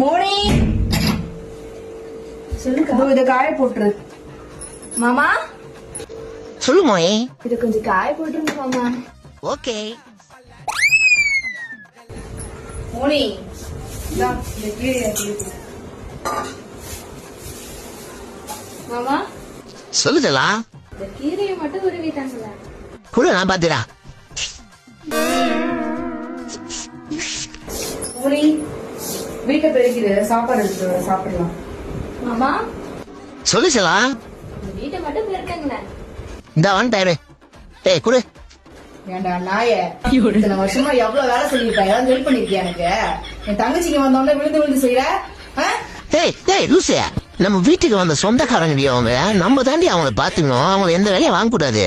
மோனி சொல்லுங்க. இத காய போட்டுரு மாமா. சொல்லு மோய். இத கொஞ்சம் காய போட்டுருங்க மாமா. ஓகே மோனி இந்த கீரையை மாமா. சொல்லுதலா. இந்த கீரையை மட்டும் உருவிட்டாங்களா? கூட நான் பாத்துடா. மோனி வீட்டை பெருக்கிடு, சாப்பாடு எடுத்து சாப்பிடலாம். மாமா சொல்லுச்சலா. வீட்டை மட்டும் பெருக்குங்களேன். இந்த வந்துட்டாரு. ஏய் குடு. ஏண்டா நாய, இத்தனை வருஷமா எவ்வளவு வேலை செஞ்சிருக்கா? ஏதாவது ஹெல்ப் பண்ணிருக்கியா எனக்கு? என் தங்கச்சிக்கு வந்தோம்னா விழுந்து விழுந்து செய்யற. ஏய் ஏய் லூசியா, நம்ம வீட்டுக்கு வந்த சொந்தக்காரங்க அவங்க, நம்ம தாண்டி அவங்கள பாத்துக்கணும். அவங்க எந்த வேலையும் வாங்க கூடாது.